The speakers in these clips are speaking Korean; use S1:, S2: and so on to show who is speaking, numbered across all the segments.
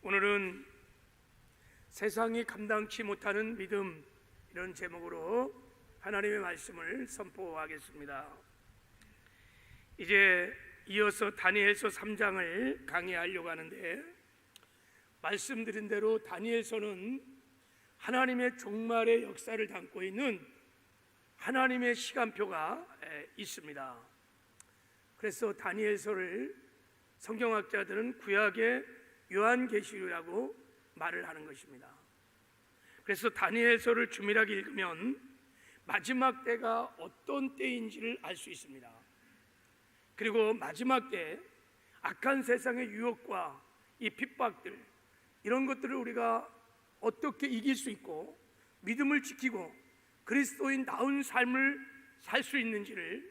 S1: 오늘은 세상이 감당치 못하는 믿음, 이런 제목으로 하나님의 말씀을 선포하겠습니다. 이제 이어서 다니엘서 3장을 강의하려고 하는데, 말씀드린 대로 다니엘서는 하나님의 종말의 역사를 담고 있는 하나님의 시간표가 있습니다. 그래서 다니엘서를 성경학자들은 구약의 요한계시록이라고 말을 하는 것입니다. 그래서 다니엘서를 주밀하게 읽으면 마지막 때가 어떤 때인지를 알 수 있습니다. 그리고 마지막 때 악한 세상의 유혹과 이 핍박들, 이런 것들을 우리가 어떻게 이길 수 있고 믿음을 지키고 그리스도인 나은 삶을 살 수 있는지를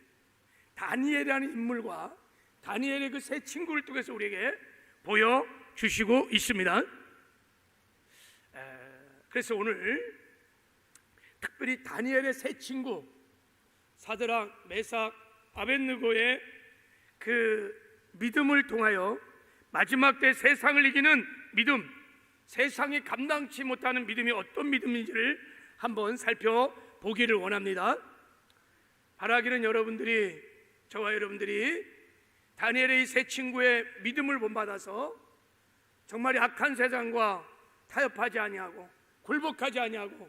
S1: 다니엘이라는 인물과 다니엘의 그 세 친구를 통해서 우리에게 보여주시고 있습니다. 그래서 오늘 특별히 다니엘의 세 친구 사드락, 메삭, 아벳느고의 그 믿음을 통하여 마지막 때 세상을 이기는 믿음, 세상이 감당치 못하는 믿음이 어떤 믿음인지를 한번 살펴보기를 원합니다. 바라기는 여러분들이, 저와 여러분들이 다니엘의 이 세 친구의 믿음을 본받아서 정말 악한 세상과 타협하지 아니하고 굴복하지 아니하고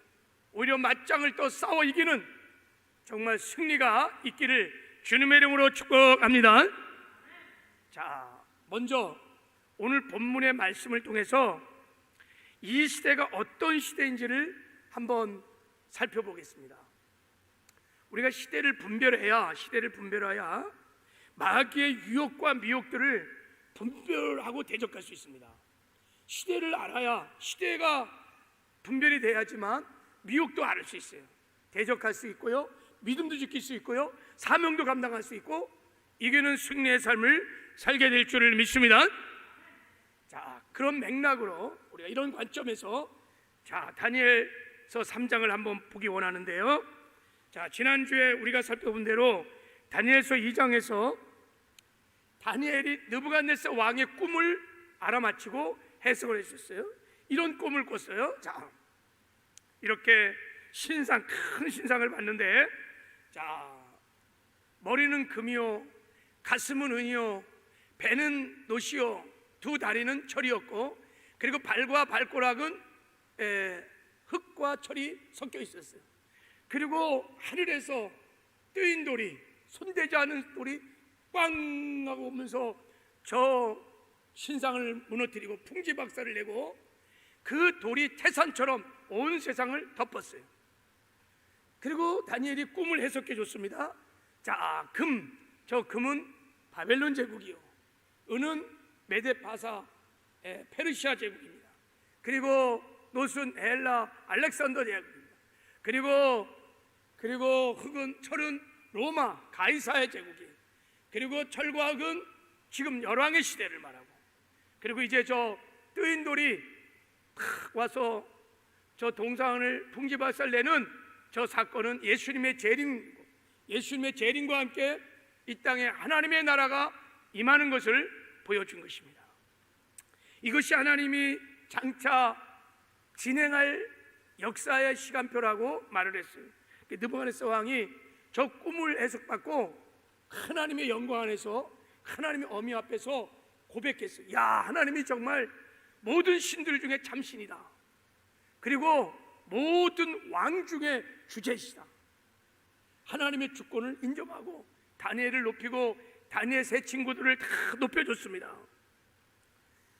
S1: 오히려 맞짱을 또 싸워 이기는 정말 승리가 있기를 주님의 이름으로 축복합니다. 자, 먼저 오늘 본문의 말씀을 통해서 이 시대가 어떤 시대인지를 한번 살펴보겠습니다. 우리가 시대를 분별해야 마귀의 유혹과 미혹들을 분별하고 대적할 수 있습니다. 시대를 알아야, 시대가 분별이 돼야지만 미혹도 알을 수 있어요. 대적할 수 있고요, 믿음도 지킬 수 있고요, 사명도 감당할 수 있고, 이기는 승리의 삶을 살게 될 줄을 믿습니다. 자, 그런 맥락으로 우리가 이런 관점에서 다니엘서 3장을 한번 보기 원하는데요. 자, 지난주에 우리가 살펴본 대로 다니엘서 2장에서 다니엘이 느부갓네살 왕의 꿈을 알아맞히고 해석을 했었어요. 이런 꿈을 꿨어요. 자, 이렇게 큰 신상을 봤는데, 자, 머리는 금이요, 가슴은 은이요, 배는 노시요, 두 다리는 철이었고, 그리고 발과 발가락은 흙과 철이 섞여 있었어요. 그리고 하늘에서 뜨인 돌이, 손대지 않은 돌이 꽝 하고 오면서 저 신상을 무너뜨리고 풍지박살을 내고 그 돌이 태산처럼 온 세상을 덮었어요. 그리고 다니엘이 꿈을 해석해 줬습니다. 자, 저 금은 바벨론 제국이요, 은은 메데파사 페르시아 제국입니다. 그리고 노스는 헬라 알렉산더 제국입니다. 그리고 흙은, 철은 로마 가이사의 제국이에요. 그리고 철과 흙은 지금 열왕의 시대를 말하고, 그리고 이제 저 뜨인 돌이 와서 저 동상을 풍지박살 내는 저 사건은 예수님의 재림이고, 예수님의 재림과 함께 이 땅에 하나님의 나라가 임하는 것을 보여준 것입니다. 이것이 하나님이 장차 진행할 역사의 시간표라고 말을 했어요. 느부갓네살 왕이 저 꿈을 해석받고 하나님의 영광 안에서, 하나님의 어미 앞에서 고백했어요. 야, 하나님이 정말 모든 신들 중에 참신이다. 그리고 모든 왕 중에 주제시다. 하나님의 주권을 인정하고 다니엘을 높이고 다니엘 세 친구들을 다 높여줬습니다.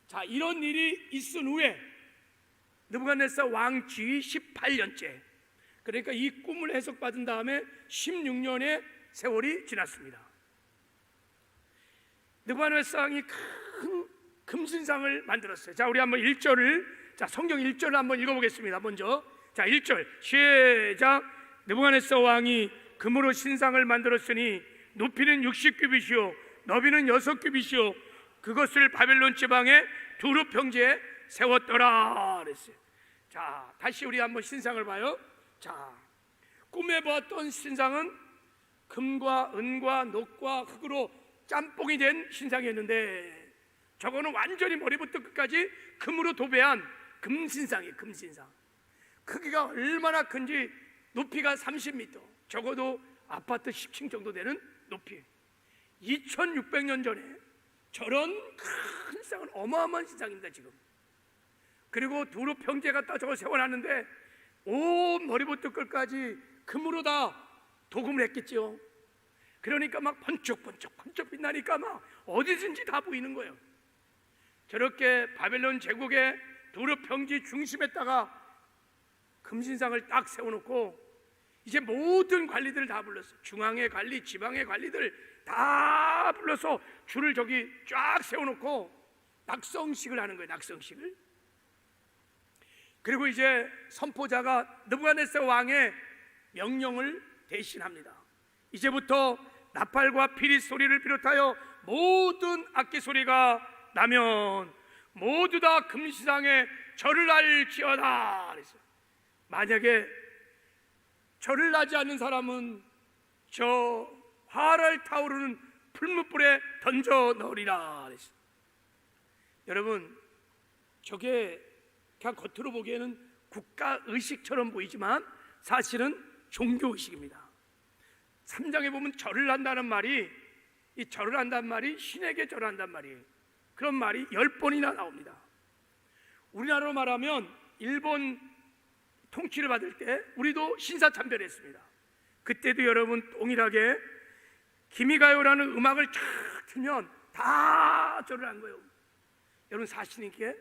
S1: 자, 이런 일이 있은 후에 느부갓네살 왕 지위 18년째, 그러니까 이 꿈을 해석받은 다음에 16년의 세월이 지났습니다. 느부갓네살 왕이 큰 금신상을 만들었어요. 자, 우리 한번 1절을, 성경 1절을 한번 읽어보겠습니다. 먼저 1절 시작. 느부갓네살 왕이 금으로 신상을 만들었으니 높이는 60규빗이요 너비는 6규빗이요 그것을 바벨론 지방의 두루 평지에 세웠더라 그랬어요. 자, 다시 우리 한번 신상을 봐요. 자, 꿈에 보았던 신상은 금과 은과 녹과 흙으로 짬뽕이 된 신상이었는데 저거는 완전히 머리부터 끝까지 금으로 도배한 금신상이에요. 금신상. 크기가 얼마나 큰지 높이가 30m, 적어도 아파트 10층 정도 되는 높이. 2600년 전에 저런 큰 신상은 어마어마한 신상입니다 지금. 그리고 두루 평지에 갖다 저걸 세워놨는데 온 머리부터 끝까지 금으로 다 도금을 했겠죠. 그러니까 막 번쩍번쩍 빛나니까 막 어디든지 다 보이는 거예요. 저렇게 바벨론 제국의 두루 평지 중심에다가 금신상을 딱 세워놓고 이제 모든 관리들을 다 불렀어요. 중앙의 관리, 지방의 관리들 다 불러서 줄을 저기 쫙 세워놓고 낙성식을 하는 거예요. 낙성식을. 그리고 이제 선포자가 느부갓네살 왕의 명령을 대신합니다. 이제부터 나팔과 피리 소리를 비롯하여 모든 악기 소리가 나면 모두 다 금신상에 절을 할지어다 그랬어요. 만약에 절을 하지 않는 사람은 저 활활 타오르는 풀무불에 던져 넣으리라 그랬어요. 여러분, 저게 그냥 겉으로 보기에는 국가의식처럼 보이지만 사실은 종교의식입니다. 3장에 보면 절을 한다는 말이, 이 절을 한다는 말이 신에게 절한다는 말이에요. 그런 말이 10번이나 나옵니다. 우리나라로 말하면 일본 통치를 받을 때 우리도 신사참배했습니다. 그때도 여러분 동일하게 기미가요라는 음악을 쫙 틀면 다 절을 한 거예요. 여러분 사실은 이게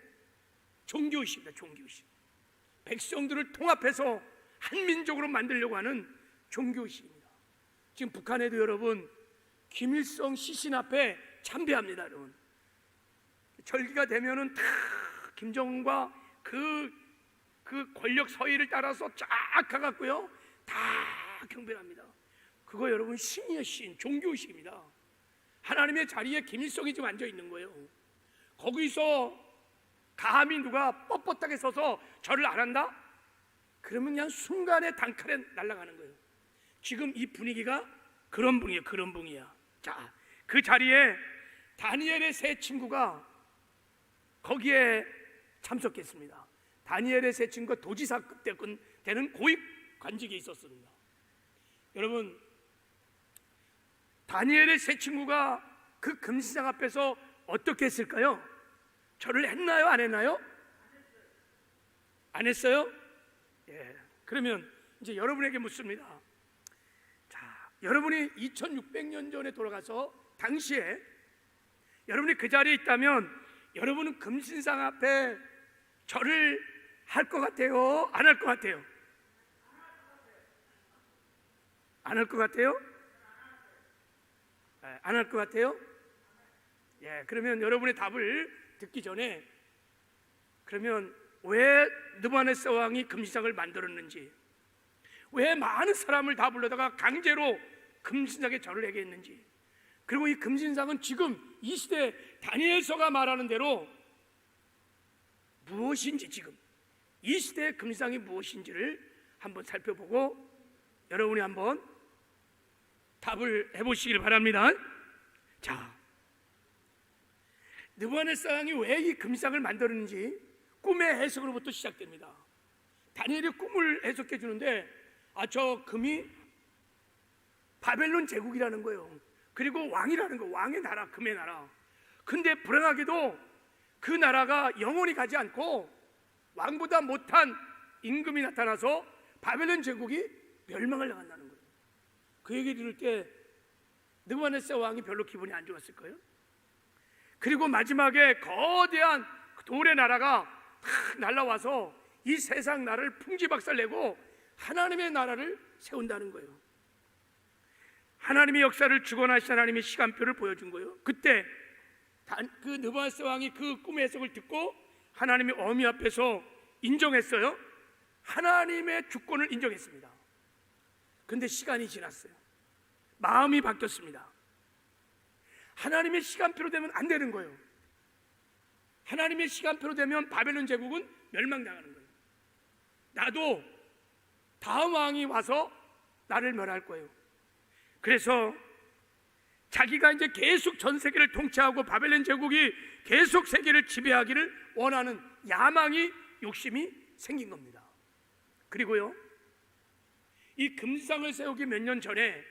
S1: 종교의식입니다. 종교의식. 백성들을 통합해서 한민족으로 만들려고 하는 종교의식입니다. 지금 북한에도 여러분 김일성 시신 앞에 참배합니다. 여러분 절기가 되면은 다 김정은과 그 권력 서의를 따라서 쫙 가갖고요 다 경배합니다. 그거 여러분 신이에요. 신. 종교의식입니다. 하나님의 자리에 김일성이 지금 앉아 있는 거예요. 거기서 감히 누가 뻣뻣하게 서서 절을 안 한다? 그러면 그냥 순간에 단칼에 날아가는 거예요. 지금 이 분위기가 그런 분위기야. 그런 분위기야. 자, 그 자리에 다니엘의 세 친구가 거기에 참석했습니다. 다니엘의 세 친구가 도지사급 되는 고위 관직에 있었습니다. 여러분, 다니엘의 세 친구가 그 금신상 앞에서 어떻게 했을까요? 절을 했나요? 안 했나요? 안 했어요? 예. 그러면 이제 여러분에게 묻습니다. 자, 여러분이 2600년 전에 돌아가서 당시에 여러분이 그 자리에 있다면 여러분은 금신상 앞에 절을 할 것 같아요? 안 할 것 같아요? 안 할 것 같아요? 안 할 것 같아요? 예, 그러면 여러분의 답을 듣기 전에 그러면 왜 느부갓네살 왕이 금신상을 만들었는지, 왜 많은 사람을 다 불러다가 강제로 금신상에 절을 하게 했는지, 그리고 이 금신상은 지금 이 시대 다니엘서가 말하는 대로 무엇인지, 지금 이 시대의 금신상이 무엇인지를 한번 살펴보고 여러분이 한번 답을 해보시길 바랍니다. 자, 느부갓네살 왕이 왜 이 금신상을 만들었는지 꿈의 해석으로부터 시작됩니다. 다니엘이 꿈을 해석해 주는데 저 금이 바벨론 제국이라는 거예요. 그리고 왕이라는 거, 왕의 나라, 금의 나라. 근데 불행하게도 그 나라가 영원히 가지 않고 왕보다 못한 임금이 나타나서 바벨론 제국이 멸망을 당한다는 거예요. 그 얘기 들을 때 느부갓네살 왕이 별로 기분이 안 좋았을 거예요. 그리고 마지막에 거대한 돌의 나라가 탁 날라와서 이 세상 나라를 풍지박살내고 하나님의 나라를 세운다는 거예요. 하나님의 역사를 주관하신 하나님의 시간표를 보여준 거예요. 그때 그 느부갓네살 왕이 그 꿈의 해석을 듣고 하나님의 어미 앞에서 인정했어요. 하나님의 주권을 인정했습니다. 근데 시간이 지났어요. 마음이 바뀌었습니다. 하나님의 시간표로 되면 안 되는 거예요. 하나님의 시간표로 되면 바벨론 제국은 멸망당하는 거예요. 나도 다음 왕이 와서 나를 멸할 거예요. 그래서 자기가 이제 계속 전 세계를 통치하고 바벨론 제국이 계속 세계를 지배하기를 원하는 야망이, 욕심이 생긴 겁니다. 그리고요, 이 금상을 세우기 몇 년 전에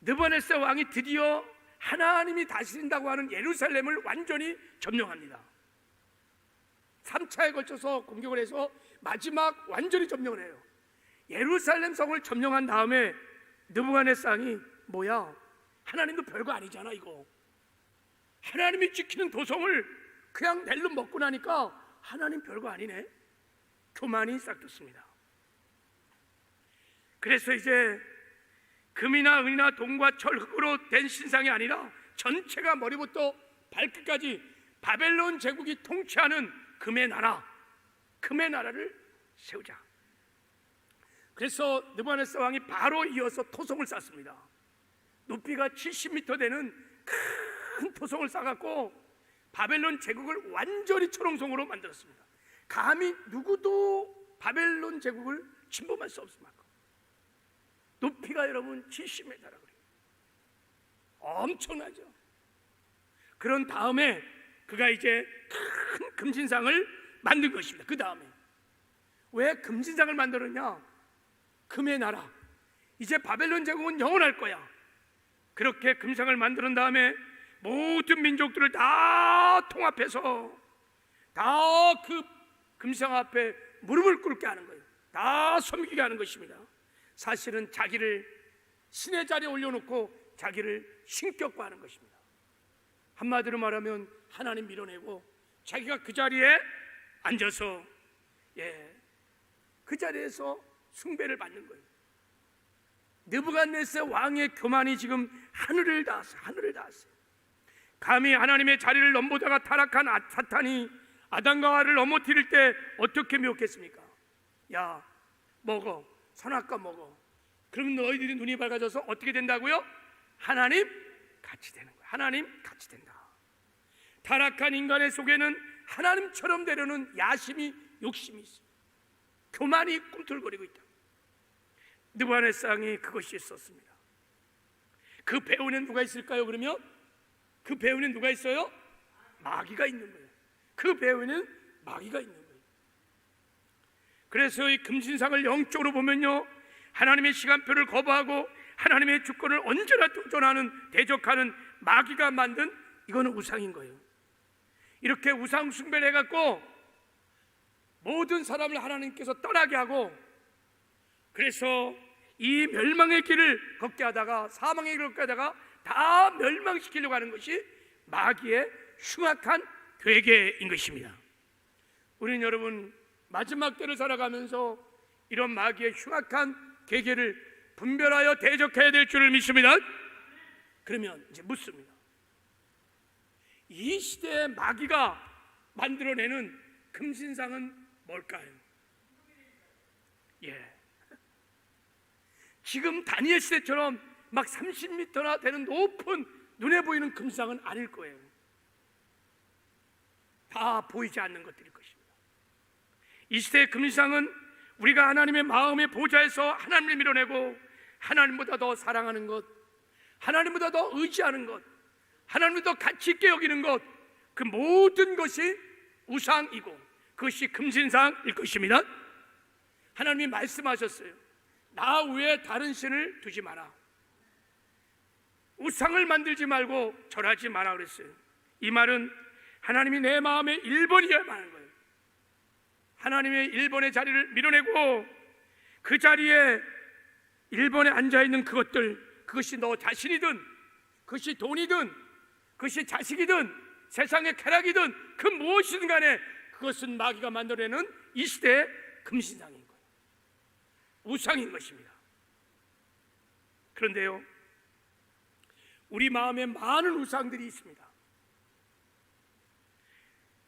S1: 느부갓네살 왕이 드디어 하나님이 다스린다고 하는 예루살렘을 완전히 점령합니다. 3차에 걸쳐서 공격을 해서 마지막 완전히 점령을 해요. 예루살렘 성을 점령한 다음에 느부갓네살 왕이 뭐야, 하나님도 별거 아니잖아 이거. 하나님이 지키는 도성을 그냥 낼름 먹고 나니까 하나님 별거 아니네. 교만이 싹 tus습니다. 그래서 이제 금이나 은이나 동과 철흑으로 된 신상이 아니라 전체가 머리부터 발끝까지 바벨론 제국이 통치하는 금의 나라, 금의 나라를 세우자. 그래서 느부갓네살 왕이 바로 이어서 토성을 쌓습니다. 높이가 70m 되는 큰 토성을 쌓았고 바벨론 제국을 완전히 초롱성으로 만들었습니다. 감히 누구도 바벨론 제국을 침범할 수 없을 만큼 높이가 여러분 70m라고 그래요. 엄청나죠. 그런 다음에 그가 이제 큰 금신상을 만든 것입니다. 그 다음에 왜 금신상을 만들었냐? 금의 나라, 이제 바벨론 제국은 영원할 거야. 그렇게 금상을 만든 다음에 모든 민족들을 다 통합해서 다 그 금상 앞에 무릎을 꿇게 하는 거예요. 다 섬기게 하는 것입니다. 사실은 자기를 신의 자리에 올려놓고 자기를 신격화하는 것입니다. 한마디로 말하면 하나님 밀어내고 자기가 그 자리에 앉아서 그 자리에서 숭배를 받는 거예요. 느부갓네살 왕의 교만이 지금 하늘을 닿았어요. 하늘을 닿았어요. 감히 하나님의 자리를 넘보다가 타락한 사탄이 아담과 하와를 넘어뜨릴 때 어떻게 미혹했습니까? 야, 먹어, 선악과 먹어. 그러면 너희들이 눈이 밝아져서 어떻게 된다고요? 하나님 같이 되는 거예요. 하나님 같이 된다. 타락한 인간의 속에는 하나님처럼 되려는 야심이, 욕심이 있어요. 교만이 꿈틀거리고 있다. 느부갓네살 왕이 그것이 있었습니다. 그 배후에는 누가 있을까요? 그러면 그 배후에는 누가 있어요? 마귀가 있는 거예요. 그 배후에는 마귀가 있는 거예요. 그래서 이 금신상을 영적으로 보면요, 하나님의 시간표를 거부하고 하나님의 주권을 언제나 도전하는, 대적하는 마귀가 만든, 이거는 우상인 거예요. 이렇게 우상 숭배를 해갖고 모든 사람을 하나님께서 떠나게 하고, 그래서 이 멸망의 길을 걷게 하다가, 사망의 길을 걷게 하다가 다 멸망시키려고 하는 것이 마귀의 흉악한 괴계인 것입니다. 우리는 여러분 마지막 때를 살아가면서 이런 마귀의 흉악한 괴계를 분별하여 대적해야 될 줄을 믿습니다. 그러면 이제 묻습니다. 이 시대의 마귀가 만들어내는 금신상은 뭘까요? 지금 다니엘 시대처럼 막 30m나 되는 높은 눈에 보이는 금상은 아닐 거예요. 다 보이지 않는 것들일 것입니다. 이 시대의 금상은 우리가 하나님의 마음의 보좌에서 하나님을 밀어내고 하나님보다 더 사랑하는 것, 하나님보다 더 의지하는 것, 하나님보다 더 가치 있게 여기는 것, 그 모든 것이 우상이고 그것이 금신상일 것입니다. 하나님이 말씀하셨어요. 나 외에 다른 신을 두지 마라. 우상을 만들지 말고 절하지 마라 그랬어요. 이 말은 하나님이 내 마음에 1번이어야 하는 거예요. 하나님의 1번의 자리를 밀어내고 그 자리에 1번에 앉아있는 그것들, 그것이 너 자신이든 그것이 돈이든 그것이 자식이든 세상의 쾌락이든 그 무엇이든 간에 그것은 마귀가 만들어내는 이 시대의 금신상인 거예요. 우상인 것입니다. 그런데요, 우리 마음에 많은 우상들이 있습니다.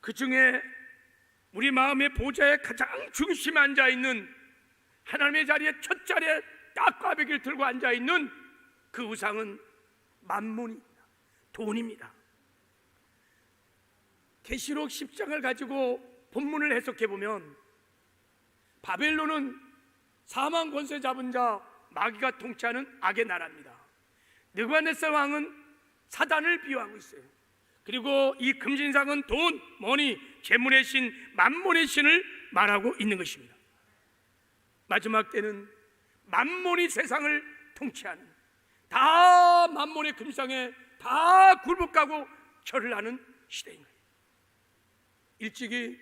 S1: 그 중에 우리 마음의 보좌에 가장 중심에 앉아있는, 하나님의 자리에 첫 자리에 딱 꽈배기를 들고 앉아있는 그 우상은 만몬입니다. 돈입니다. 계시록 10장을 가지고 본문을 해석해보면 바벨론은 사망 권세 잡은 자 마귀가 통치하는 악의 나라입니다. 느부갓네살 왕은 사단을 비유하고 있어요. 그리고 이 금신상은 돈, 머니, 재물의 신, 만몬의 신을 말하고 있는 것입니다. 마지막 때는 만몬이 세상을 통치하는, 다 만몬의 금상에 다 굴복하고 절을 하는 시대인 거예요. 일찍이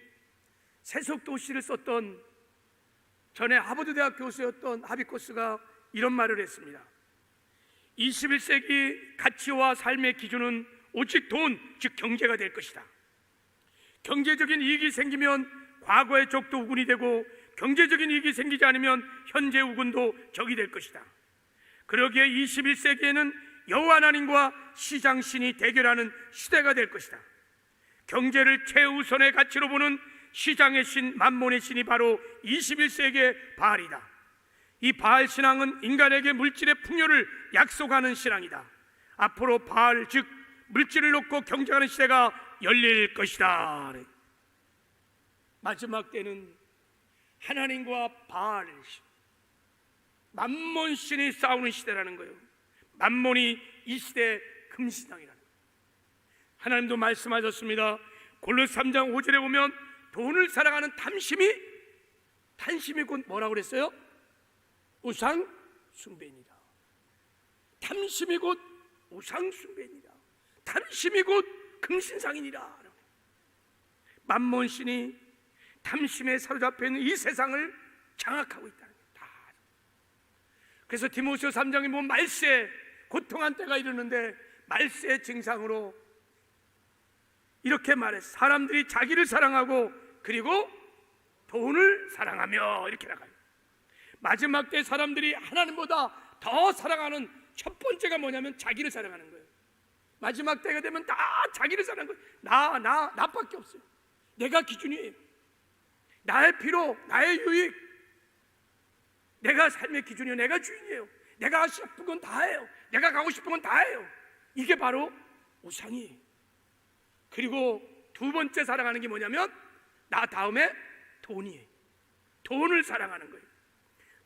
S1: 세속도시를 썼던 전에 하버드 대학 교수였던 하비코스가 이런 말을 했습니다. 21세기 가치와 삶의 기준은 오직 돈, 즉 경제가 될 것이다. 경제적인 이익이 생기면 과거의 적도 우군이 되고, 경제적인 이익이 생기지 않으면 현재 우군도 적이 될 것이다. 그러기에 21세기에는 여호와 하나님과 시장신이 대결하는 시대가 될 것이다. 경제를 최우선의 가치로 보는 시장의 신, 만몬의 신이 바로 21세기의 바알이다. 이 바알 신앙은 인간에게 물질의 풍요를 약속하는 신앙이다. 앞으로 바알, 즉 물질을 놓고 경쟁하는 시대가 열릴 것이다. 마지막 때는 하나님과 바알 신, 만몬 신이 싸우는 시대라는 거예요. 만몬이 이 시대의 금신상이라는 거예요. 하나님도 말씀하셨습니다. 골로새 3장 5절에 보면 돈을 사랑하는 탐심이 곧 뭐라고 그랬어요? 우상 숭배입니다. 탐심이 곧 우상 숭배입니다. 탐심이 곧 금신상이니라. 만몬 신이 탐심에 사로잡혀 있는 이 세상을 장악하고 있다는 거예요. 다. 그래서 디모데후서 3장에 보면 말세, 고통한 때가 이르는데 말세의 증상으로 이렇게 말했어요. 사람들이 자기를 사랑하고 그리고 돈을 사랑하며, 이렇게 나가요. 마지막 때 사람들이 하나님보다 더 사랑하는 첫 번째가 뭐냐면 자기를 사랑하는 거예요. 마지막 때가 되면 다 자기를 사랑하는 거예요. 나밖에 없어요. 내가 기준이에요. 나의 피로, 나의 유익, 내가 삶의 기준이에요. 내가 주인이에요. 내가 하고 싶은 건 다 해요. 내가 가고 싶은 건 다 해요. 이게 바로 우상이에요. 그리고 두 번째 사랑하는 게 뭐냐면 나 다음에 돈이에요. 돈을 사랑하는 거예요.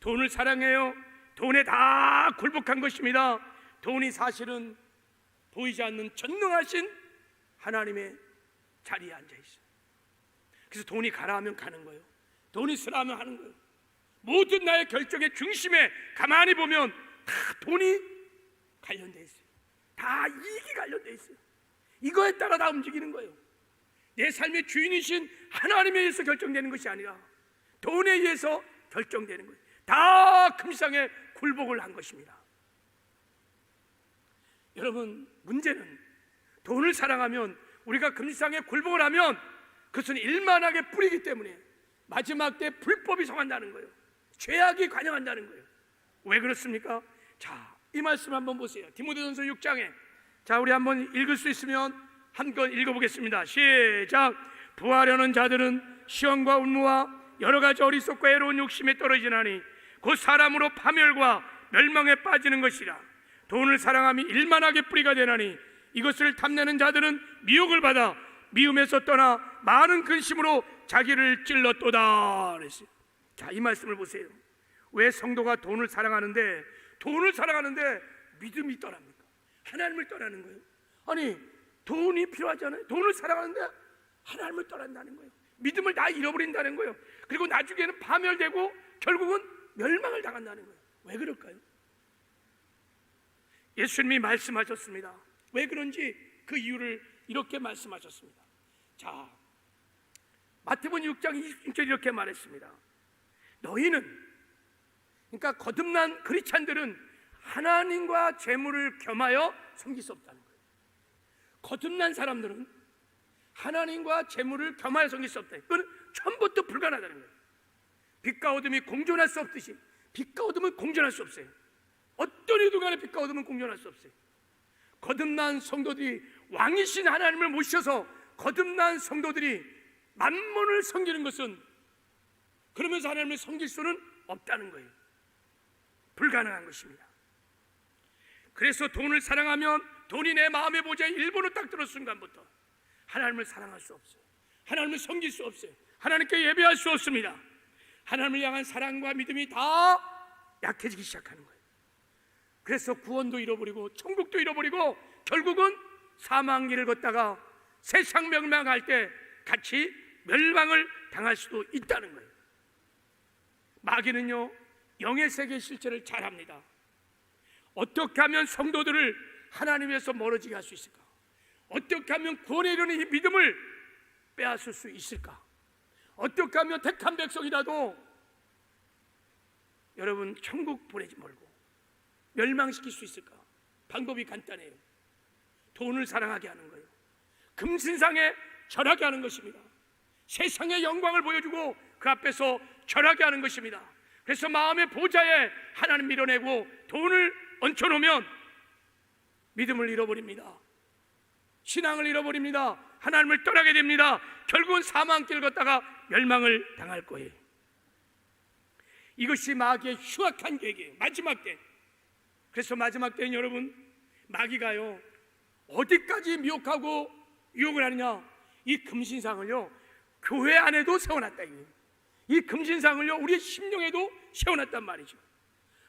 S1: 돈을 사랑해요. 돈에 다 굴복한 것입니다. 돈이 사실은 보이지 않는 전능하신 하나님의 자리에 앉아 있어요. 그래서 돈이 가라 하면 가는 거예요. 돈이 쓰라 하면 하는 거예요. 모든 나의 결정의 중심에 가만히 보면 다 돈이 관련되어 있어요. 다 이익이 관련되어 있어요. 이거에 따라 다 움직이는 거예요. 내 삶의 주인이신 하나님에 의해서 결정되는 것이 아니라 돈에 의해서 결정되는 거예요. 다 금상에 굴복을 한 것입니다. 여러분, 문제는 돈을 사랑하면, 우리가 금상에 굴복을 하면 그것은 일만하게 뿌리기 때문에 마지막 때 불법이 성한다는 거예요. 죄악이 관영한다는 거예요. 왜 그렇습니까? 자, 이 말씀 한번 보세요. 디모데전서 6장에, 자, 우리 한번 읽을 수 있으면 한번 읽어보겠습니다. 시작. 부하려는 자들은 시험과 운무와 여러 가지 어리석고 애로운 욕심에 떨어지나니 곧 사람으로 파멸과 멸망에 빠지는 것이라. 돈을 사랑함이 일만하게 뿌리가 되나니 이것을 탐내는 자들은 미혹을 받아 미움에서 떠나 많은 근심으로 자기를 찔렀도다 그랬어요. 자, 이 말씀을 보세요. 왜 성도가 돈을 사랑하는데 믿음이 떠납니까? 하나님을 떠나는 거예요. 아니, 돈이 필요하잖아요. 돈을 사랑하는데 하나님을 떠난다는 거예요. 믿음을 다 잃어버린다는 거예요. 그리고 나중에는 파멸되고 결국은 멸망을 당한다는 거예요. 왜 그럴까요? 예수님이 말씀하셨습니다. 왜 그런지 그 이유를 이렇게 말씀하셨습니다. 자, 마태복음 6장 26절 이렇게 말했습니다. 너희는, 그러니까 거듭난 크리스찬들은 하나님과 재물을 겸하여 섬길 수 없다는 거예요. 거듭난 사람들은 하나님과 재물을 겸하여 섬길 수 없다. 그건 처음부터 불가능하다는 거예요. 빛과 어둠이 공존할 수 없듯이 빛과 어둠은 공존할 수 없어요. 어떤 이유도 간에 빛과 어둠은 공존할 수 없어요. 거듭난 성도들이 왕이신 하나님을 모셔서 거듭난 성도들이 만몬을 섬기는 것은, 그러면서 하나님을 섬길 수는 없다는 거예요. 불가능한 것입니다. 그래서 돈을 사랑하면 돈이 내 마음의 보좌에 일본으로 딱 들어온 순간부터 하나님을 사랑할 수 없어요. 하나님을 섬길 수 없어요. 하나님께 예배할 수 없습니다. 하나님을 향한 사랑과 믿음이 다 약해지기 시작하는 거예요. 그래서 구원도 잃어버리고 천국도 잃어버리고 결국은 사망길을 걷다가 세상 멸망할 때 같이 멸망을 당할 수도 있다는 거예요. 마귀는요, 영의 세계 실체를 잘 합니다. 어떻게 하면 성도들을 하나님에서 멀어지게 할 수 있을까? 어떻게 하면 구원에 이르는 이 믿음을 빼앗을 수 있을까? 어떻게 하면 택한 백성이라도 여러분 천국 보내지 말고 멸망시킬 수 있을까? 방법이 간단해요. 돈을 사랑하게 하는 거예요. 금신상에 절하게 하는 것입니다. 세상의 영광을 보여주고 그 앞에서 절하게 하는 것입니다. 그래서 마음의 보좌에 하나님 밀어내고 돈을 얹혀놓으면 믿음을 잃어버립니다. 신앙을 잃어버립니다. 하나님을 떠나게 됩니다. 결국은 사망길 걷다가 멸망을 당할 거예요. 이것이 마귀의 흉악한 계획이에요. 마지막 때. 그래서 마지막 때는 여러분, 마귀가요 어디까지 미혹하고 유혹을 하느냐, 이 금신상을요 교회 안에도 세워놨다. 이 금신상을요 우리의 심령에도 세워놨단 말이죠.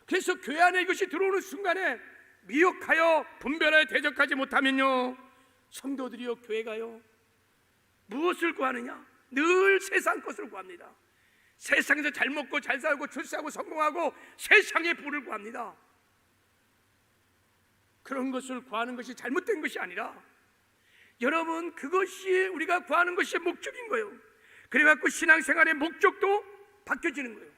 S1: 그래서 교회 안에 이것이 들어오는 순간에 미혹하여 분별하여 대적하지 못하면요, 성도들이요 교회가요 무엇을 구하느냐? 늘 세상 것을 구합니다. 세상에서 잘 먹고 잘 살고 출세하고 성공하고 세상의 부를 구합니다. 그런 것을 구하는 것이 잘못된 것이 아니라 여러분, 그것이 우리가 구하는 것이 목적인 거예요. 그래갖고 신앙생활의 목적도 바뀌어지는 거예요.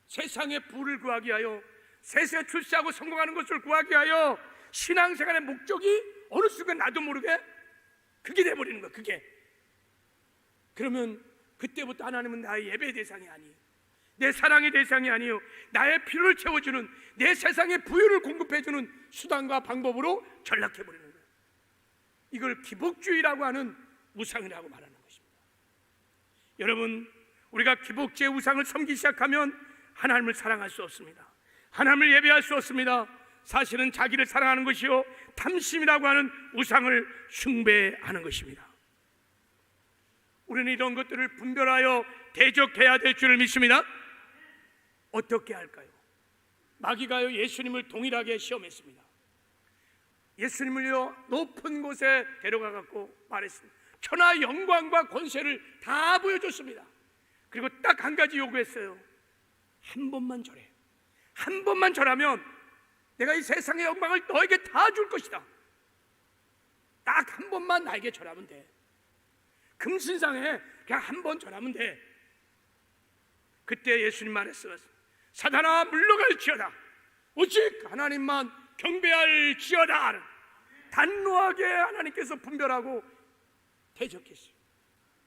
S1: 세상의 부를 구하기 위하여, 세상에 출세하고 성공하는 것을 구하기 위하여 신앙생활의 목적이 어느 순간 나도 모르게 그게 돼버리는 거예요. 그게. 그러면 그때부터 하나님은 나의 예배 대상이 아니에요. 내 사랑의 대상이 아니에요. 나의 필요를 채워주는, 내 세상의 부유를 공급해주는 수단과 방법으로 전락해버리는 거예요. 이걸 기복주의라고 하는 우상이라고 말하는 것입니다. 여러분, 우리가 기복주의 우상을 섬기기 시작하면 하나님을 사랑할 수 없습니다. 하나님을 예배할 수 없습니다. 사실은 자기를 사랑하는 것이요 탐심이라고 하는 우상을 숭배하는 것입니다. 우리는 이런 것들을 분별하여 대적해야 될 줄을 믿습니다. 어떻게 할까요? 마귀가요 예수님을 동일하게 시험했습니다. 예수님을요 높은 곳에 데려가 갖고 말했습니다. 천하 영광과 권세를 다 보여줬습니다. 그리고 딱 한 가지 요구했어요. 한 번만 절해. 한 번만 절하면 내가 이 세상의 영광을 너에게 다 줄 것이다. 딱 한 번만 나에게 절하면 돼. 금신상에 그냥 한 번 절하면 돼. 그때 예수님 말했어요. 사단아 물러갈지어다. 오직 하나님만 경배할지어다. 단호하게 하나님께서 분별하고 대적했어요.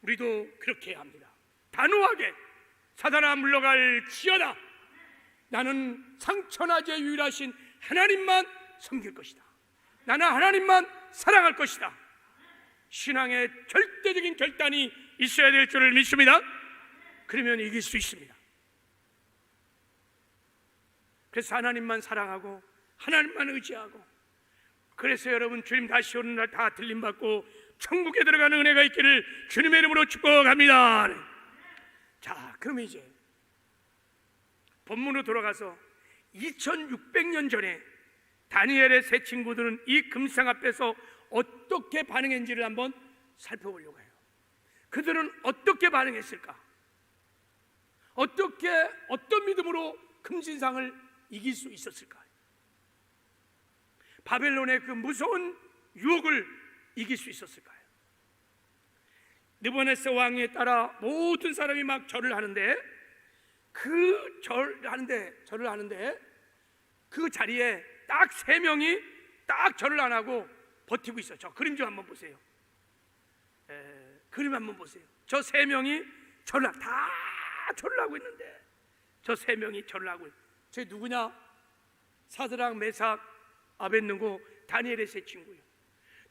S1: 우리도 그렇게 해야 합니다. 단호하게 사단아 물러갈지어다. 나는 상천하제 유일하신 하나님만 섬길 것이다. 나는 하나님만 사랑할 것이다. 신앙의 절대적인 결단이 있어야 될 줄을 믿습니다. 그러면 이길 수 있습니다. 그래서 하나님만 사랑하고 하나님만 의지하고, 그래서 여러분 주님 다시 오는 날 다 들림받고 천국에 들어가는 은혜가 있기를 주님의 이름으로 축복합니다. 자, 그럼 이제 본문으로 돌아가서 2600년 전에 다니엘의 세 친구들은 이 금상 앞에서 어떻게 반응했는지를 한번 살펴보려고 해요. 그들은 어떻게 반응했을까? 어떤 믿음으로 금신상을 이길 수 있었을까? 바벨론의 그 무서운 유혹을 이길 수 있었을까요? 느부갓네살 왕에 따라 모든 사람이 막 절을 하는데 절을 하는데 그 자리에 딱 3명이 딱 절을 안 하고 버티고 있어요. 저 그림 좀 한번 보세요. 그림 한번 보세요. 저 3명이 다 절을 하고 있는데 저 3명이 절을 하고 있어요. 저 누구냐? 사드락, 메삭, 아벳느고, 다니엘의 세 친구예요.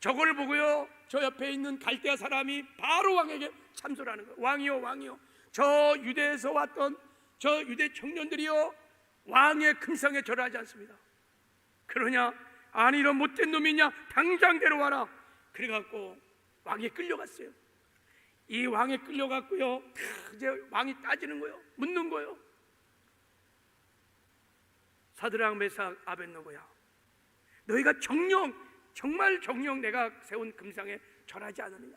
S1: 저걸 보고요 저 옆에 있는 갈대아 사람이 바로 왕에게 참소를 하는 거예요. 왕이요, 왕이요, 저 유대에서 왔던 저 유대 청년들이요 왕의 금상에 절하지 않습니다. 그러냐? 아니 이런 못된 놈이냐? 당장 데려와라. 그래갖고 왕에 끌려갔어요. 이 왕에 끌려갔고요 이제 왕이 따지는 거예요. 묻는 거예요. 사드락, 메삭, 아벳느고야, 너희가 정말 내가 세운 금상에 절하지 않느냐.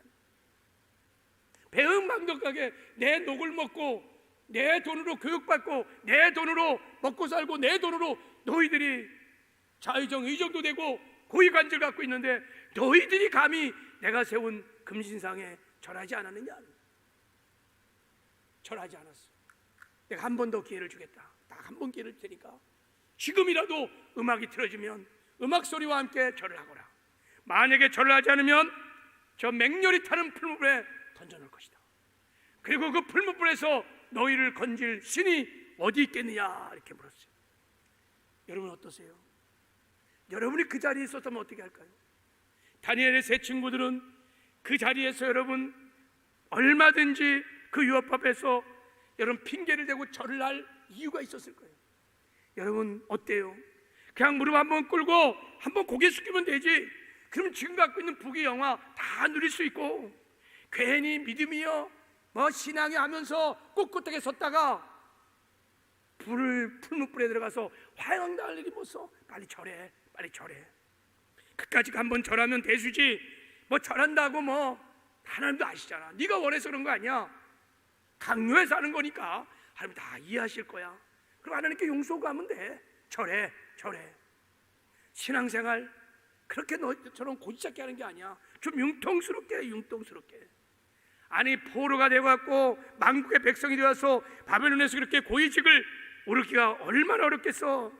S1: 배은망덕하게 내 녹을 먹고 내 돈으로 교육받고 내 돈으로 먹고 살고 내 돈으로 너희들이 자의정 의정도 되고 고위관절 갖고 있는데 너희들이 감히 내가 세운 금신상에 절하지 않았느냐. 절하지 않았어. 내가 한 번 더 기회를 주겠다. 딱 한 번 기회를 줄 테니까 지금이라도 음악이 틀어지면 음악 소리와 함께 절을 하거라. 만약에 절을 하지 않으면 저 맹렬히 타는 풀무불에 던져놓을 것이다. 그리고 그 풀무불에서 너희를 건질 신이 어디 있겠느냐 이렇게 물었어요. 여러분 어떠세요? 여러분이 그 자리에 있었다면 어떻게 할까요? 다니엘의 세 친구들은 그 자리에서 여러분 얼마든지 그 유업 앞에서 여러분 핑계를 대고 절을 할 이유가 있었을 거예요. 여러분 어때요? 그냥 무릎 한번 꿇고 한번 고개 숙이면 되지. 그럼 지금 갖고 있는 부귀 영화 다 누릴 수 있고, 괜히 믿음이요 뭐 신앙이 하면서 꿋꿋하게 섰다가 풀무불에 들어가서 화형당할 일이 뭐서. 빨리 절해, 빨리 절해. 그까짓 한번 절하면 대수지. 뭐 절한다고 뭐 하나님도 아시잖아. 네가 원해서 그런 거 아니야. 강요해서 하는 거니까 하나님 다 이해하실 거야. 그럼 하나님께 용서하고 하면 돼. 절해, 절해. 신앙생활 그렇게 너처럼 고지잡게 하는 게 아니야. 좀 융통스럽게 해, 융통스럽게. 아니 포로가 되어갖고 만국의 백성이 되어서 바벨론에서 그렇게 고위직을 오르기가 얼마나 어렵겠어.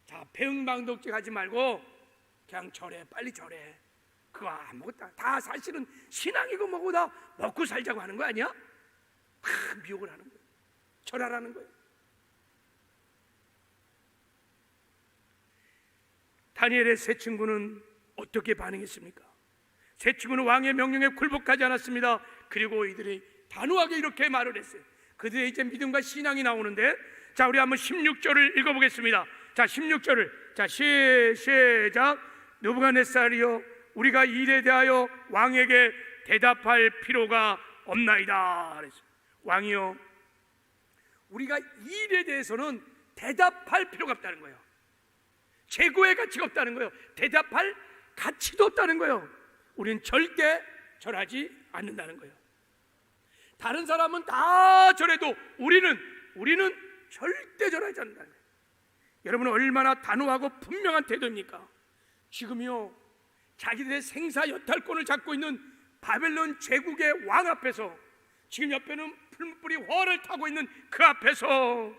S1: 자, 배은망덕질 하지 말고 그냥 절해, 빨리 절해. 그거 아무것도 다 사실은 신앙이고 뭐고 다 먹고 살자고 하는 거 아니야? 미혹을 하는 거예요. 절하라는 거예요. 다니엘의 세 친구는 어떻게 반응했습니까? 세 친구는 왕의 명령에 굴복하지 않았습니다. 그리고 이들이 단호하게 이렇게 말을 했어요. 그들의 이제 믿음과 신앙이 나오는데, 자 우리 한번 16절을 읽어보겠습니다. 자 16절을 자 시작. 느부갓네살이여, 우리가 이 일에 대하여 왕에게 대답할 필요가 없나이다. 그랬어요. 왕이여, 우리가 이 일에 대해서는 대답할 필요가 없다는 거예요. 재고의 가치가 없다는 거예요. 대답할 가치도 없다는 거예요. 우리는 절대 절하지 않는다는 거예요. 다른 사람은 다 절해도 우리는 절대 절하지 않는다는 거예요. 여러분은 얼마나 단호하고 분명한 태도입니까? 지금요 자기들의 생사여탈권을 잡고 있는 바벨론 제국의 왕 앞에서, 지금 옆에는 풀무불이 활을 타고 있는 그 앞에서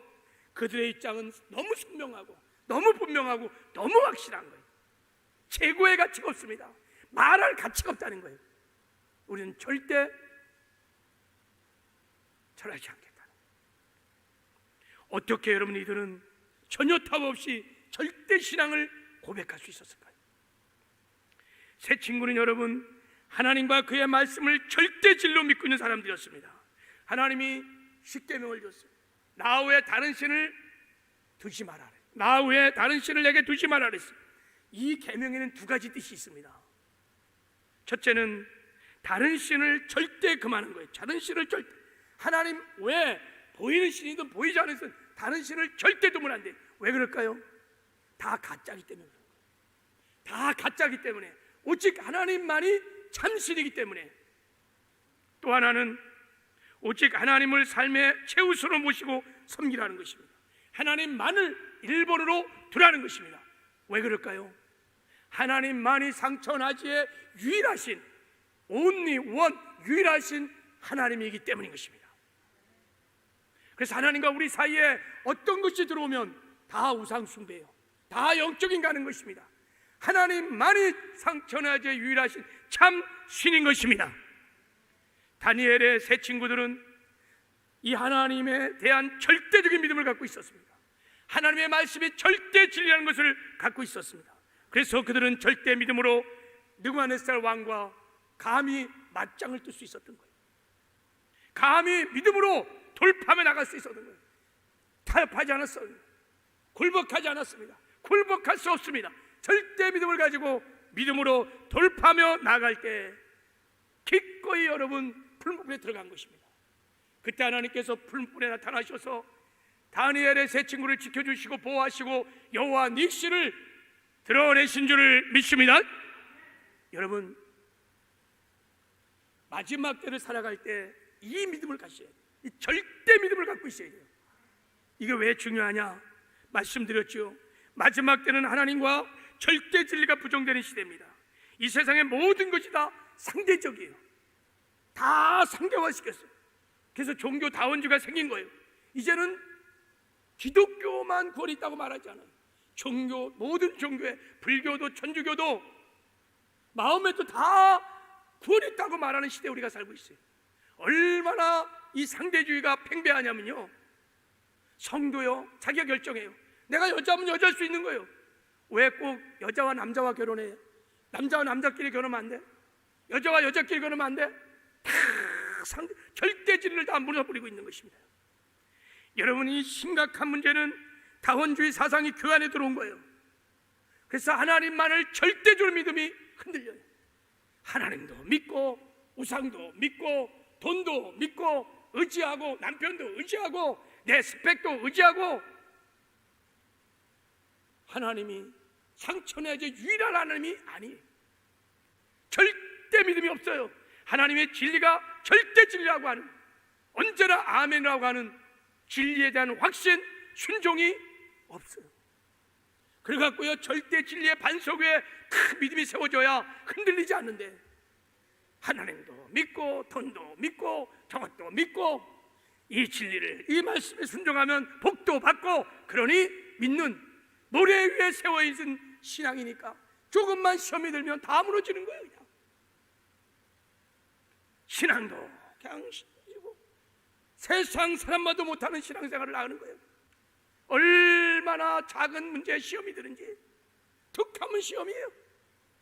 S1: 그들의 입장은 너무 선명하고 너무 분명하고 너무 확실한 거예요. 재고의 가치가 없습니다. 말할 가치가 없다는 거예요. 우리는 절대 절하지 않겠다. 어떻게 여러분 이들은 전혀 탑 없이 절대 신앙을 고백할 수 있었을까요? 세 친구는 여러분 하나님과 그의 말씀을 절대 진리로 믿고 있는 사람들이었습니다. 하나님이 십계명을 줬어요. 나 외에 다른 신을 두지 말아라. 나 외에 다른 신을 내게 두지 말아라 했어요. 이 계명에는 두 가지 뜻이 있습니다. 첫째는 다른 신을 절대 금하는 거예요. 다른 신을 절대, 하나님 외에 보이는 신이든 보이지 않는 신, 다른 신을 절대 두면 안 돼. 왜 그럴까요? 다 가짜기 때문에. 다 가짜기 때문에. 오직 하나님만이 참신이기 때문에. 또 하나는 오직 하나님을 삶의 최우선으로 모시고 섬기라는 것입니다. 하나님만을 일본으로 두라는 것입니다. 왜 그럴까요? 하나님만이 상천하지의 유일하신, only one, 유일하신 하나님이기 때문인 것입니다. 그래서 하나님과 우리 사이에 어떤 것이 들어오면 다 우상숭배예요. 다 영적인 가는 것입니다. 하나님만이 상천하지의 유일하신 참 신인 것입니다. 다니엘의 세 친구들은 이 하나님에 대한 절대적인 믿음을 갖고 있었습니다. 하나님의 말씀이 절대 진리라는 것을 갖고 있었습니다. 그래서 그들은 절대 믿음으로 느부갓네살 왕과 감히 맞짱을 뜰 수 있었던 거예요. 감히 믿음으로 돌파해 나갈 수 있었던 거예요. 타협하지 않았어요. 굴복하지 않았습니다. 굴복할 수 없습니다. 절대 믿음을 가지고 믿음으로 돌파하며 나갈 때 기꺼이 여러분 풀무불에 들어간 것입니다. 그때 하나님께서 풀무불에 나타나셔서 다니엘의 세 친구를 지켜주시고 보호하시고 여호와 닉시를 드러내신 줄을 믿습니다. 여러분, 마지막 때를 살아갈 때 이 믿음을 가셔야 돼요. 이 절대 믿음을 갖고 있어야 돼요. 이게 왜 중요하냐? 말씀드렸죠. 마지막 때는 하나님과 절대 진리가 부정되는 시대입니다. 이 세상의 모든 것이 다 상대적이에요. 다 상대화시켰어요. 그래서 종교 다원주의가 생긴 거예요. 이제는 기독교만 구원이 있다고 말하지 않아요. 종교, 모든 종교에, 불교도 천주교도 마음에도 다 구원이 있다고 말하는 시대에 우리가 살고 있어요. 얼마나 이 상대주의가 팽배하냐면요, 성도요, 자기가 결정해요. 내가 여자면 여자일 수 있는 거예요. 왜 꼭 여자와 남자와 결혼해? 남자와 남자끼리 결혼하면 안 돼? 여자와 여자끼리 결혼하면 안 돼? 다 절대 진리를 다 무너버리고 있는 것입니다. 여러분, 이 심각한 문제는 다원주의 사상이 교회 안에 들어온 거예요. 그래서 하나님만을 절대적으로 믿음이 흔들려요. 하나님도 믿고, 우상도 믿고, 돈도 믿고, 의지하고, 남편도 의지하고, 내 스펙도 의지하고, 하나님이 상처내야지 유일한 하나님이 아니에요. 절대 믿음이 없어요. 하나님의 진리가 절대 진리라고 하는, 언제나 아멘이라고 하는 진리에 대한 확신, 순종이 없어요. 그래갖고요, 절대 진리의 반석 위에 큰 믿음이 세워져야 흔들리지 않는데, 하나님도 믿고, 돈도 믿고, 저것도 믿고, 이 진리를, 이 말씀에 순종하면 복도 받고, 그러니 믿는 모래 위에 세워있는 신앙이니까 조금만 시험이 들면 다 무너지는 거예요. 그냥 신앙도 그냥 세상 사람마도 못하는 신앙생활을 하는 거예요. 얼마나 작은 문제에 시험이 드는지, 툭하면 시험이에요.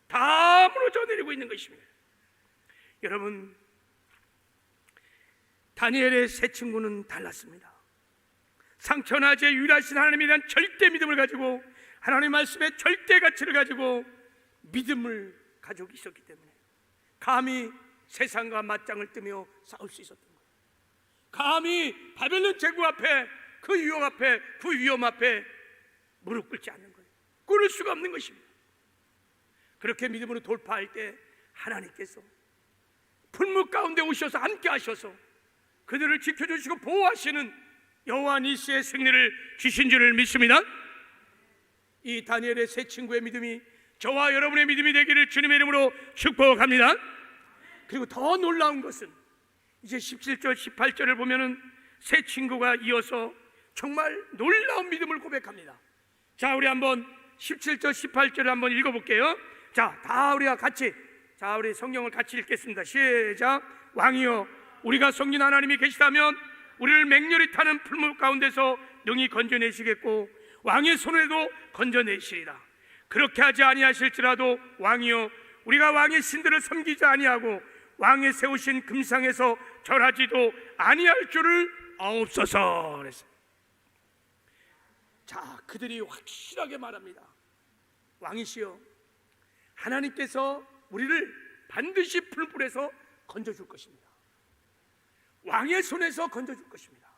S1: 다 무너져 내리고 있는 것입니다. 여러분, 다니엘의 세 친구는 달랐습니다. 상처나제 유일하신 하나님에 대한 절대 믿음을 가지고, 하나님의 말씀의 절대 가치를 가지고 믿음을 가지고 있었기 때문에 감히 세상과 맞짱을 뜨며 싸울 수 있었던 거예요. 감히 바벨론 제국 앞에, 그 유혹 앞에, 그 위험 앞에 무릎 꿇지 않는 거예요. 꿇을 수가 없는 것입니다. 그렇게 믿음으로 돌파할 때 하나님께서 풀무 가운데 오셔서 함께 하셔서 그들을 지켜주시고 보호하시는 여호와 니시의 승리를 주신 줄을 믿습니다. 이 다니엘의 세 친구의 믿음이 저와 여러분의 믿음이 되기를 주님의 이름으로 축복합니다. 그리고 더 놀라운 것은 이제 17절 18절을 보면은 세 친구가 이어서 정말 놀라운 믿음을 고백합니다. 자, 우리 한번 17절 18절을 한번 읽어볼게요. 자, 다 우리가 같이, 자, 우리 성경을 같이 읽겠습니다. 시작. 왕이여, 우리가 섬긴 하나님이 계시다면 우리를 맹렬히 타는 풀무 가운데서 능히 건져내시겠고 왕의 손에도 건져내시리라. 그렇게 하지 아니하실지라도 왕이여, 우리가 왕의 신들을 섬기지 아니하고 왕의 세우신 금상에서 절하지도 아니할 줄을 아옵소서. 그랬어요. 자, 그들이 확실하게 말합니다. 왕이시여, 하나님께서 우리를 반드시 풀불에서 건져줄 것입니다. 왕의 손에서 건져줄 것입니다.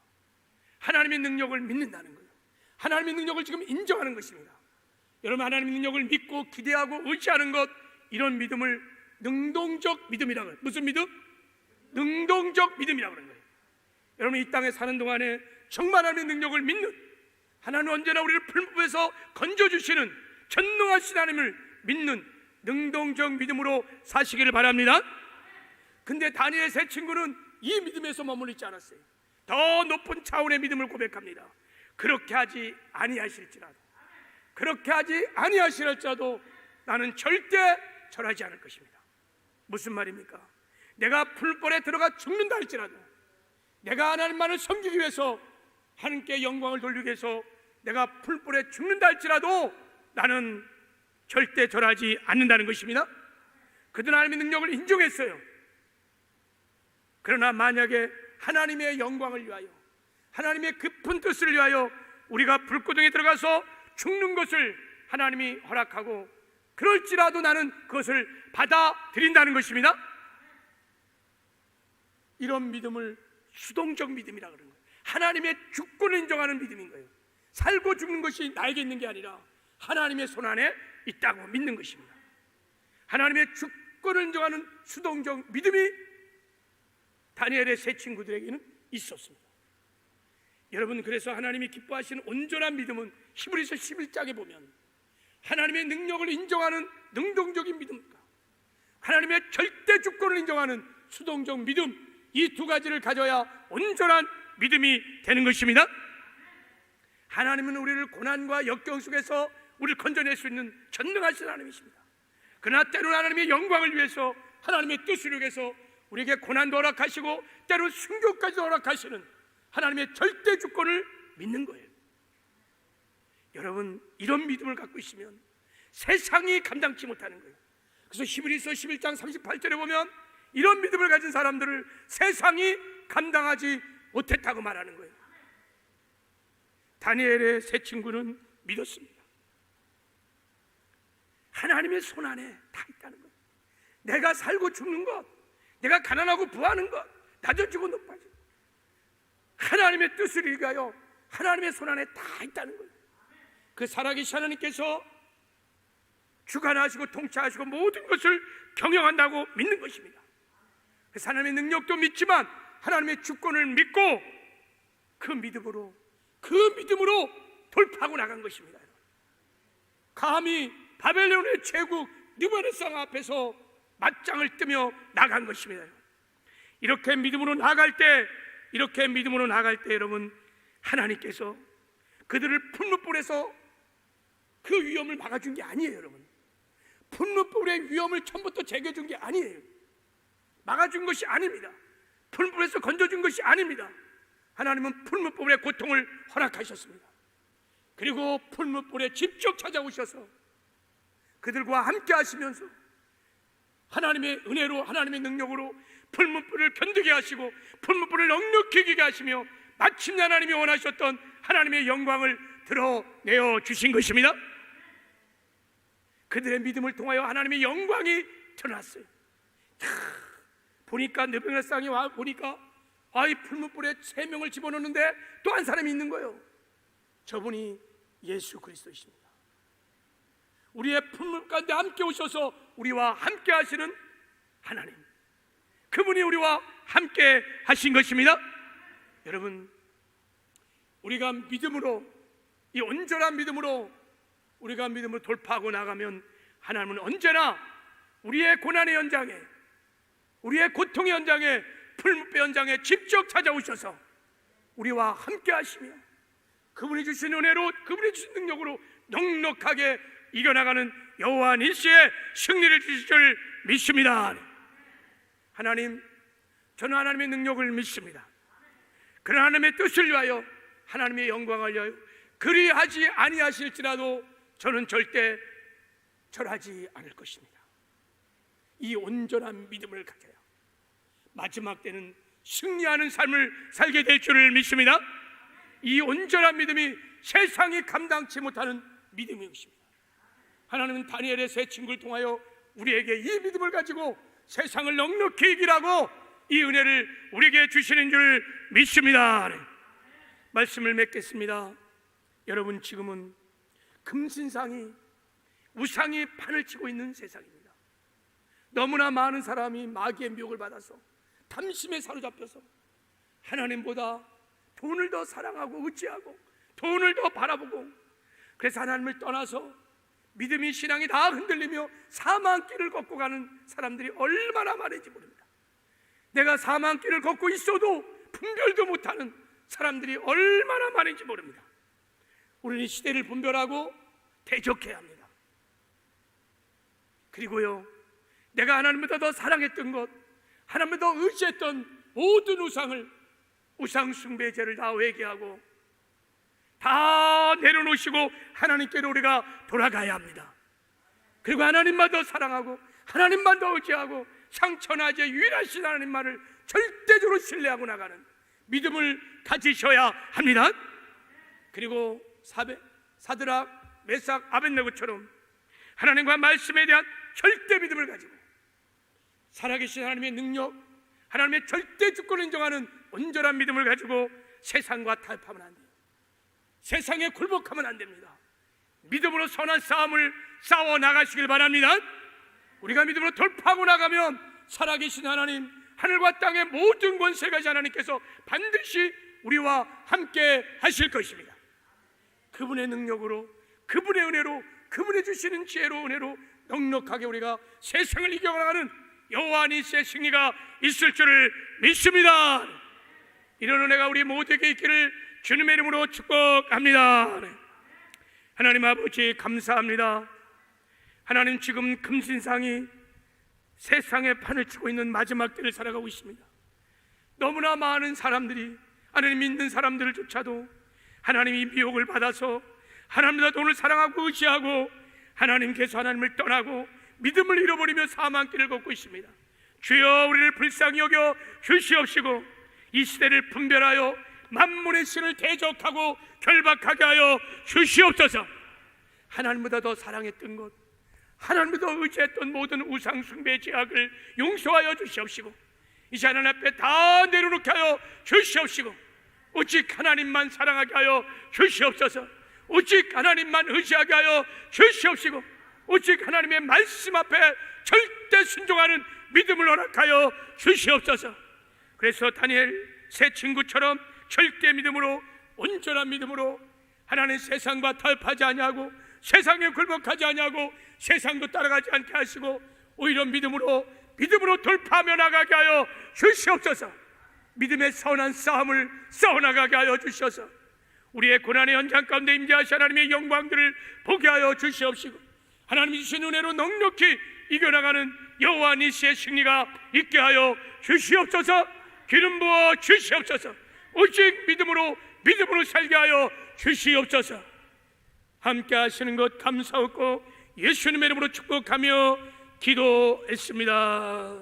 S1: 하나님의 능력을 믿는다는 거예요. 하나님의 능력을 지금 인정하는 것입니다. 여러분, 하나님의 능력을 믿고 기대하고 의지하는 것, 이런 믿음을 능동적 믿음이라고 해요. 무슨 믿음? 능동적 믿음이라고 하는 거예요. 여러분, 이 땅에 사는 동안에 정말 하나님의 능력을 믿는, 하나님은 언제나 우리를 풀무에서 건져주시는 전능하신 하나님을 믿는 능동적 믿음으로 사시기를 바랍니다. 근데 다니엘의 세 친구는 이 믿음에서 머물러 있지 않았어요. 더 높은 차원의 믿음을 고백합니다. 그렇게 하지 아니하실지라도, 그렇게 하지 아니하실지라도 나는 절대 절하지 않을 것입니다. 무슨 말입니까? 내가 풀벌에 들어가 죽는다 할지라도, 내가 하나님만을 섬기기 위해서, 하나님께 영광을 돌리기 위해서 내가 풀벌에 죽는다 할지라도 나는 절대 절하지 않는다는 것입니다. 그들은 하나님의 능력을 인정했어요. 그러나 만약에 하나님의 영광을 위하여, 하나님의 깊은 뜻을 위하여 우리가 불구덩이에 들어가서 죽는 것을 하나님이 허락하고 그럴지라도 나는 그것을 받아들인다는 것입니다. 이런 믿음을 수동적 믿음이라고 그러는 거예요. 하나님의 주권을 인정하는 믿음인 거예요. 살고 죽는 것이 나에게 있는 게 아니라 하나님의 손 안에 있다고 믿는 것입니다. 하나님의 주권을 인정하는 수동적 믿음이 다니엘의 세 친구들에게는 있었습니다. 여러분, 그래서 하나님이 기뻐하시는 온전한 믿음은 히브리서 11장에 보면 하나님의 능력을 인정하는 능동적인 믿음과 하나님의 절대 주권을 인정하는 수동적 믿음, 이 두 가지를 가져야 온전한 믿음이 되는 것입니다. 하나님은 우리를 고난과 역경 속에서 우리를 건져낼 수 있는 전능하신 하나님이십니다. 그러나 때로는 하나님의 영광을 위해서, 하나님의 뜻을 위해서 우리에게 고난도 허락하시고 때로는 순교까지도 허락하시는 하나님의 절대 주권을 믿는 거예요. 여러분, 이런 믿음을 갖고 있으면 세상이 감당치 못하는 거예요. 그래서 히브리서 11장 38절에 보면 이런 믿음을 가진 사람들을 세상이 감당하지 못했다고 말하는 거예요. 다니엘의 세 친구는 믿었습니다. 하나님의 손 안에 다 있다는 것, 내가 살고 죽는 것, 내가 가난하고 부하는 것, 낮아지고 높아지고 하나님의 뜻을 위하여 하나님의 손 안에 다 있다는 거예요. 그 살아계신 하나님께서 주관하시고 통치하시고 모든 것을 경영한다고 믿는 것입니다. 그래서 하나님의 능력도 믿지만 하나님의 주권을 믿고 그 믿음으로 돌파하고 나간 것입니다. 감히 바벨론의 제국 느부갓네살 앞에서 맞짱을 뜨며 나간 것입니다. 이렇게 믿음으로 나갈 때 여러분, 하나님께서 그들을 풀무불에서 그 위험을 막아준 게 아니에요. 여러분, 풀무불의 위험을 처음부터 제거해준 게 아니에요. 막아준 것이 아닙니다. 풀무불에서 건져준 것이 아닙니다. 하나님은 풀무불의 고통을 허락하셨습니다. 그리고 풀무불에 직접 찾아오셔서 그들과 함께 하시면서 하나님의 은혜로, 하나님의 능력으로 풀무불을 견디게 하시고 풀무불을 넉넉히 이기게 하시며 마침내 하나님이 원하셨던 하나님의 영광을 드러내어 주신 것입니다. 그들의 믿음을 통하여 하나님의 영광이 드러났어요. 보니까 느부갓네살이 와 보니까 이 풀무불에 3명을 집어넣는데 또 한 사람이 있는 거예요. 저분이 예수 그리스도이십니다. 우리의 풀무 가운데 함께 오셔서 우리와 함께 하시는 하나님, 그분이 우리와 함께 하신 것입니다. 여러분, 우리가 믿음으로, 이 온전한 믿음으로 우리가 믿음으로 돌파하고 나가면 하나님은 언제나 우리의 고난의 현장에, 우리의 고통의 현장에, 풀무불 현장에 직접 찾아오셔서 우리와 함께 하시며 그분이 주신 은혜로, 그분이 주신 능력으로 넉넉하게 이겨나가는 여호와 니시의 승리를 주실 줄 믿습니다. 하나님, 저는 하나님의 능력을 믿습니다. 그런 하나님의 뜻을 위하여, 하나님의 영광을 위하여 그리하지 아니하실지라도 저는 절대 절하지 않을 것입니다. 이 온전한 믿음을 가져야 마지막 때는 승리하는 삶을 살게 될 줄을 믿습니다. 이 온전한 믿음이 세상이 감당치 못하는 믿음인 것입니다. 하나님은 다니엘의 세 친구를 통하여 우리에게 이 믿음을 가지고 세상을 넉넉히 이기라고 이 은혜를 우리에게 주시는 줄 믿습니다. 말씀을 맺겠습니다. 여러분, 지금은 금신상이, 우상이 판을 치고 있는 세상입니다. 너무나 많은 사람이 마귀의 미혹을 받아서 탐심에 사로잡혀서 하나님보다 돈을 더 사랑하고 의지하고 돈을 더 바라보고, 그래서 하나님을 떠나서 믿음이, 신앙이 다 흔들리며 사망길을 걷고 가는 사람들이 얼마나 많은지 모릅니다. 내가 사망길을 걷고 있어도 분별도 못하는 사람들이 얼마나 많은지 모릅니다. 우리는 시대를 분별하고 대적해야 합니다. 그리고요, 내가 하나님보다 더 사랑했던 것, 하나님보다 더 의지했던 모든 우상을, 우상 숭배의 죄를 다 회개하고 다 내려놓으시고 하나님께로 우리가 돌아가야 합니다. 그리고 하나님만 더 사랑하고 하나님만 더 의지하고 상천하제 유일하신 하나님만을 절대적으로 신뢰하고 나가는 믿음을 가지셔야 합니다. 그리고 사드락, 메삭, 아벳네고처럼 하나님과 말씀에 대한 절대 믿음을 가지고 살아계신 하나님의 능력, 하나님의 절대 주권을 인정하는 온전한 믿음을 가지고 세상과 타협하면 안 돼요. 세상에 굴복하면 안 됩니다. 믿음으로 선한 싸움을 싸워 나가시길 바랍니다. 우리가 믿음으로 돌파하고 나가면 살아계신 하나님, 하늘과 땅의 모든 권세가 하나님께서 반드시 우리와 함께 하실 것입니다. 그분의 능력으로, 그분의 은혜로, 그분의 주시는 지혜로, 은혜로 넉넉하게 우리가 세상을 이겨나가는 여호와 니시의 승리가 있을 줄을 믿습니다. 이런 은혜가 우리 모두에게 있기를 주님의 이름으로 축복합니다. 하나님 아버지 감사합니다. 하나님, 지금 금신상이 세상에 판을 치고 있는 마지막 때를 살아가고 있습니다. 너무나 많은 사람들이, 하나님 믿는 사람들조차도 하나님이 미혹을 받아서 하나님보다 돈을 사랑하고 의지하고 하나님께서 하나님을 떠나고 믿음을 잃어버리며 사망길을 걷고 있습니다. 주여, 우리를 불쌍히 여겨 주시옵시고 이 시대를 분별하여 만문의 신을 대적하고 결박하게 하여 주시옵소서. 하나님보다 더 사랑했던 것, 하나님보다 더 의지했던 모든 우상 숭배 죄악을 용서하여 주시옵시고 이제 하나님 앞에 다 내려놓게 하여 주시옵시고 오직 하나님만 사랑하게 하여 주시옵소서. 오직 하나님만 의지하게 하여 주시옵시고 오직 하나님의 말씀 앞에 절대 순종하는 믿음을 허락하여 주시옵소서. 그래서 다니엘 세 친구처럼 절대 믿음으로, 온전한 믿음으로 하나님 세상과 타협하지 아니하고 세상에 굴복하지 아니하고 세상도 따라가지 않게 하시고 오히려 믿음으로 돌파하며 나가게 하여 주시옵소서. 믿음의 선한 싸움을 싸워나가게 하여 주셔서 우리의 고난의 현장 가운데 임재하시 하나님의 영광들을 보게 하여 주시옵시고 하나님이 주신 은혜로 넉넉히 이겨나가는 여호와 니시의 승리가 있게 하여 주시옵소서. 기름 부어 주시옵소서. 오직 믿음으로 살게 하여 주시옵소서. 함께 하시는 것 감사하고 예수님의 이름으로 축복하며 기도했습니다.